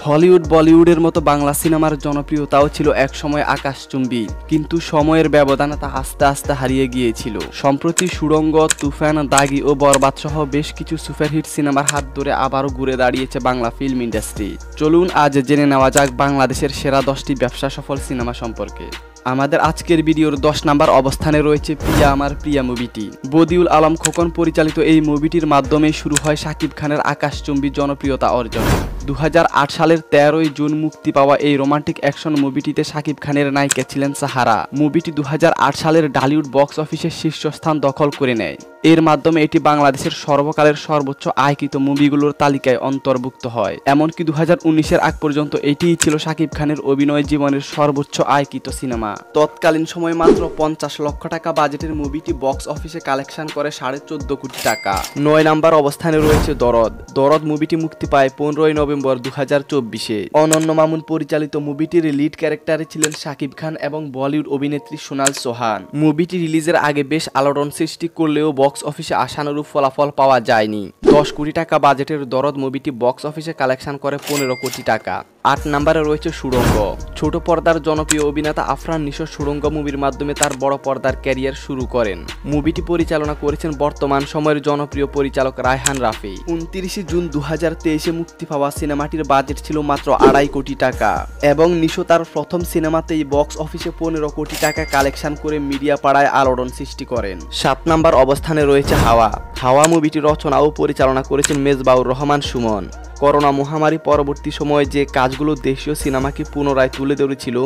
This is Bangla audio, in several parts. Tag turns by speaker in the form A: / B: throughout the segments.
A: হলিউড বলিউডের মতো বাংলা সিনেমার জনপ্রিয়তাও ছিল একসময় আকাশচুম্বী, কিন্তু সময়ের ব্যবধানে তা আস্তে আস্তে হারিয়ে গিয়েছিল। সম্প্রতি সুড়ঙ্গ, তুফান, দাগি ও বরবাদ সহ বেশ কিছু সুপারহিট সিনেমার হাত ধরে আবারও ঘুরে দাঁড়িয়েছে বাংলা ফিল্ম ইন্ডাস্ট্রি। চলুন আজ জেনে নেওয়া যাক বাংলাদেশের সেরা 10টি ব্যবসা সফল সিনেমা সম্পর্কে। আমাদের আজকের ভিডিওর 10 নাম্বার অবস্থানে রয়েছে প্রিয়া আমার প্রিয়া মুভিটি। বদিউল আলম খোকন পরিচালিত এই মুভিটির মাধ্যমে শুরু হয় শাকিব খানের আকাশচুম্বী জনপ্রিয়তা অর্জন। 2008 সালের 13ই জুন মুক্তি পাওয়া এই রোমান্টিক অ্যাকশন মুভিটিতে শাকিব খানের নায়িকা ছিলেন সাহারা। মুভিটি 2008 সালের ঢালিউড বক্স অফিসের শীর্ষস্থান দখল করে নেয়। এর মাধ্যমে এটি বাংলাদেশের সর্বকালের সর্বোচ্চ আয়কৃত মুভিগুলোর তালিকায় অন্তর্ভুক্ত হয়। এমনকি 2019-এর আগ পর্যন্ত এটিই ছিল শাকিব খানের অভিনয় জীবনের সর্বোচ্চ আয়কৃত সিনেমা। তৎকালীন সময়ে মাত্র 50 লক্ষ টাকা বাজেটের মুভিটি বক্স অফিসে কালেকশন করে 14.5 কোটি টাকা। 9 নাম্বার অবস্থানে রয়েছে দরদ। দরদ মুভিটি মুক্তি পায় 15ই নভেম্বর 2024-এ। অনন্য মামুন পরিচালিত মুভিটির লিড ক্যারেক্টারে ছিলেন শাকিব খান এবং বলিউড অভিনেত্রী সোনাল চৌহান। মুভিটি রিলিজের আগে বেশ আলোড়ন সৃষ্টি করলেও বক্স অফিসে আশানুরূপ ফলাফল পাওয়া যায়নি। 10 কোটি টাকা বাজেটের দরদ মুভিটি বক্স অফিসে কালেকশন করে 15 কোটি টাকা। 8 নম্বরে রয়েছে সুড়ঙ্গ। ছোট পর্দার জনপ্রিয় অভিনেতা আফরান নিশো সুড়ঙ্গ মুভির মাধ্যমে তার বড় পর্দার ক্যারিয়ার শুরু করেন। মুভিটি পরিচালনা করেছেন বর্তমান সময়ের জনপ্রিয় পরিচালক রায়হান রাফি। 29 জুন 2023-এ মুক্তি পাওয়া সিনেমাটির বাজেট ছিল মাত্র 2.5 কোটি টাকা এবং নিশো তার প্রথম সিনেমাতেই বক্স অফিসে 15 কোটি টাকা কালেকশন করে মিডিয়া পাড়ায় আলোড়ন সৃষ্টি করেন। 7 নম্বর অবস্থানে রয়েছে হাওয়া। হাওয়া মুভিটি রচনা ও পরিচালনা করেছেন মেজবাউর রহমান সুমন। করোনা মহামারী পরবর্তী সময়ে যে কাজগুলো দেশীয় সিনেমাকে পুনরায় তুলে ধরেছিল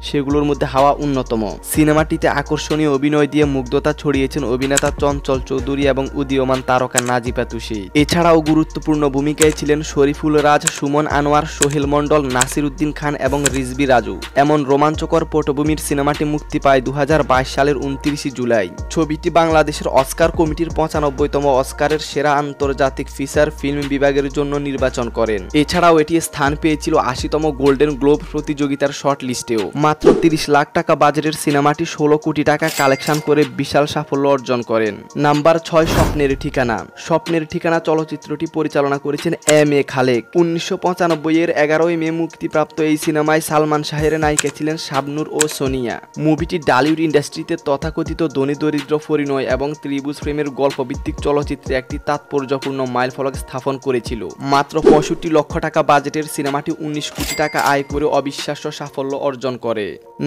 A: সেগুলোর মধ্যে হাওয়া অন্যতম। সিনেমাটিতে আকর্ষণীয় অভিনয় দিয়ে মুগ্ধতা ছড়িয়েছেন অভিনেতা চঞ্চল চৌধুরী এবং উদীয়মান তারকা নাজিপা তুষি। এছাড়াও গুরুত্বপূর্ণ ভূমিকায় ছিলেন শরীফুল রাজ, সুমন আনোয়ার, সোহেল মন্ডল, নাসির উদ্দিন খান এবং রিজভী রাজু। এমন রোমাঞ্চকর পটভূমির সিনেমাটি মুক্তি পায় 2022 সালের 29 জুলাই। ছবিটি বাংলাদেশের অস্কার কমিটির 95তম অস্কারের সেরা আন্তর্জাতিক ফিচার ফিল্ম বিভাগের জন্য নির্বাচন করেন। এছাড়াও এটি স্থান পেয়েছিল 80তম গোল্ডেন গ্লোব প্রতিযোগিতার শর্ট লিস্টেও। মাত্র 30 লাখ টাকা বাজেটের সিনেমাটি 16 কোটি টাকা কালেকশন করে বিশাল সাফল্য অর্জন করেন। নাম্বার 6 স্বপ্নের ঠিকানা। স্বপ্নের ঠিকানা চলচ্চিত্রটি পরিচালনা করেছেন এম.এ. খালেক। 1995-এর 11ই মে মুক্তিপ্রাপ্ত এই সিনেমায় সালমান শাহের নায়িকা ছিলেন শাবনূর ও সোনিয়া। মুভিটি ঢালিউড ইন্ডাস্ট্রিতে তথাকথিত ধনী দরিদ্র পরিণয় এবং ত্রিভুজ প্রেমের গল্পভিত্তিক চলচ্চিত্রে একটি তাৎপর্যপূর্ণ মাইলফলক স্থাপন করেছিল। মাত্র 65 লক্ষ টাকা বাজেটের সিনেমাটি 19 কোটি টাকা আয় করে অবিশ্বাস্য সাফল্য অর্জন করে।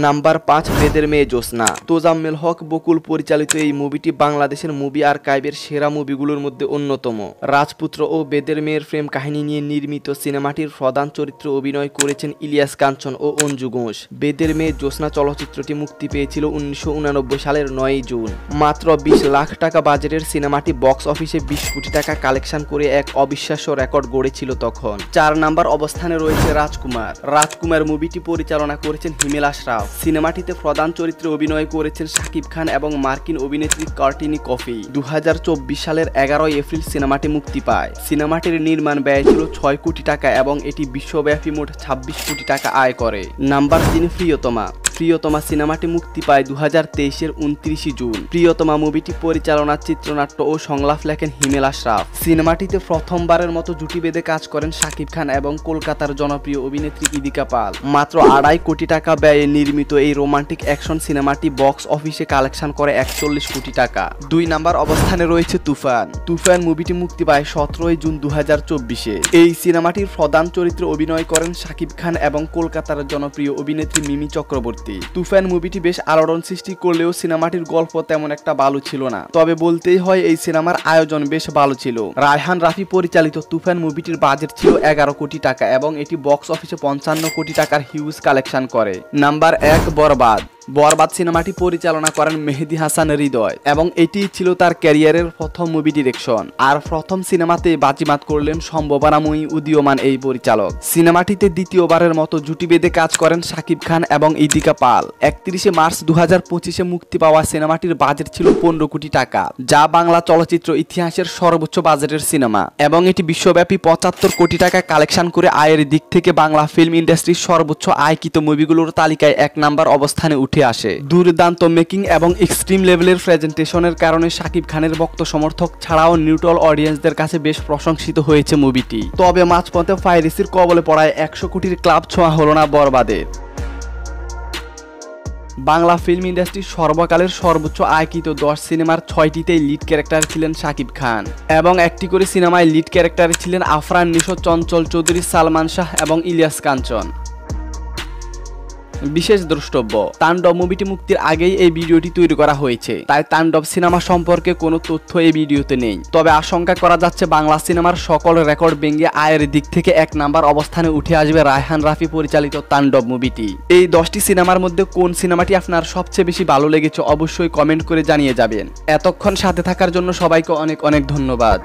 A: নাম্বার 5 বেদের মেয়ে জ্যোৎস্না। তোজাম্মেল হক বকুল পরিচালিত এই মুভিটি বাংলাদেশের মুভি আর্কাইভের সেরা মুভিগুলোর মধ্যে অন্যতম। রাজপুত্র ও বেদের মেয়ের প্রেম কাহিনী নিয়ে নির্মিত সিনেমাটির প্রধান চরিত্রে অভিনয় করেছেন ইলিয়াস কাঞ্চন ও অঞ্জু ঘোষ। বেদের মেয়ে জ্যোৎস্না চলচ্চিত্রটি মুক্তি পেয়েছিল 1989 সালের 9 জুন। মাত্র 20 লাখ টাকা বাজেটের সিনেমাটি বক্স অফিসে 20 কোটি টাকা কালেকশন করে এক অবিশ্বাস্য রেকর্ড গড়েছিল তখন। 4 নাম্বার অবস্থানে রয়েছে রাজকুমার। রাজকুমার মুভিটি পরিচালনা করেছেন হিমেল আশরাফ। সিনেমাটিতে প্রধান চরিত্রে অভিনয় করেছেন শাকিব খান এবং মার্কিন অভিনেত্রী কর্টিনি কফি। 2024 সালের 11 এপ্রিল সিনেমাটি মুক্তি পায়। সিনেমাটির নির্মাণ ব্যয় ছিল 6 কোটি টাকা এবং এটি বিশ্বব্যাপী মোট 26 কোটি টাকা আয় করে। নাম্বার 3 প্রিয়তমা। প্রিয়তমা সিনেমাটি মুক্তি পায় 2023-এর 29 জুন। প্রিয়তমা মুভিটি পরিচালনা, চিত্রনাট্য ও সংলাপ লেখেন হিমেল আশরাফ। সিনেমাটিতে প্রথমবারের মতো জুটি বেঁধে কাজ করেন শাকিব খান এবং কলকাতার জনপ্রিয় অভিনেত্রী ইদিকা পাল। মাত্র 2.5 কোটি টাকা ব্যয়ে নির্মিত এই রোমান্টিক অ্যাকশন সিনেমাটি বক্স অফিসে কালেকশন করে 41 কোটি টাকা। 2 নাম্বার অবস্থানে রয়েছে তুফান। তুফান মুভিটি মুক্তি পায় 17 জুন 2024-এ। এই সিনেমাটির প্রধান চরিত্রে অভিনয় করেন শাকিব খান এবং কলকাতার জনপ্রিয় অভিনেত্রী মিমি চক্রবর্তী। তুফান মুভিটি বেশ আলোড়ন সৃষ্টি করলেও সিনেমাটির গল্প তেমন একটা ভালো ছিল না। তবে বলতেই হয় এই সিনেমার আয়োজন বেশ ভালো ছিল। রায়হান রাফি পরিচালিত তুফান মুভিটির বাজেট ছিল 11 কোটি টাকা এবং এটি বক্স অফিসে 55 কোটি টাকার হিউজ কালেকশন করে। নাম্বার 1 বরবাদ। বরবাদ সিনেমাটি পরিচালনা করেন মেহেদী হাসান হৃদয় এবং এটি ছিল তার ক্যারিয়ারের প্রথম মুভি ডিরেকশন। আর প্রথম সিনেমাতে বাজিমাত করলেন সম্ভাবনাময়ী উদীয়মান এই পরিচালক। সিনেমাটিতে দ্বিতীয়বারের মতো জুটি বেঁধে কাজ করেন শাকিব খান এবং ইদিকা পাল। 31 মার্চ 2025-এ মুক্তি পাওয়া সিনেমাটির বাজেট ছিল 15 কোটি টাকা, যা বাংলা চলচ্চিত্র ইতিহাসের সর্বোচ্চ বাজেটের সিনেমা এবং এটি বিশ্বব্যাপী 75 কোটি টাকা কালেকশন করে আয়ের দিক থেকে বাংলা ফিল্ম ইন্ডাস্ট্রির সর্বোচ্চ আয়কৃত মুভিগুলোর তালিকায় 1 নাম্বার অবস্থানে উঠে উঠে আসে। দুর্দান্ত মেকিং এবং এক্সট্রিম লেভেলের প্রেজেন্টেশনের কারণে শাকিব খানের ভক্ত সমর্থক ছাড়াও নিউট্রাল অডিয়েন্সদের কাছে বেশ প্রশংসিত হয়েছে মুভিটি। তবে মাঝপথে পাইরেসির কবলে পড়ায় 100 কোটির ক্লাব ছোঁয়া হলো না বরবাদের। বাংলা ফিল্ম ইন্ডাস্ট্রির সর্বকালের সর্বোচ্চ আয়কৃত 10 সিনেমার 6টিতেই লিড ক্যারেক্টার ছিলেন শাকিব খান এবং একটি করে সিনেমায় লিড ক্যারেক্টারে ছিলেন আফরান নিশো, চঞ্চল চৌধুরী, সালমান শাহ এবং ইলিয়াস কাঞ্চন। বিশেষ দ্রষ্টব্য, তাণ্ডব মুভিটি মুক্তির আগেই এই ভিডিওটি তৈরি করা হয়েছে, তাই তাণ্ডব সিনেমা সম্পর্কে কোনো তথ্য এই ভিডিওতে নেই। তবে আশঙ্কা করা যাচ্ছে বাংলা সিনেমার সকল রেকর্ড ভেঙে আয়ের দিক থেকে 1 নাম্বার অবস্থানে উঠে আসবে রায়হান রাফি পরিচালিত তাণ্ডব মুভিটি। এই 10টি সিনেমার মধ্যে কোন সিনেমাটি আপনার সবচেয়ে বেশি ভালো লেগেছে অবশ্যই কমেন্ট করে জানিয়ে যাবেন। এতক্ষণ সাথে থাকার জন্য সবাইকে অনেক অনেক ধন্যবাদ।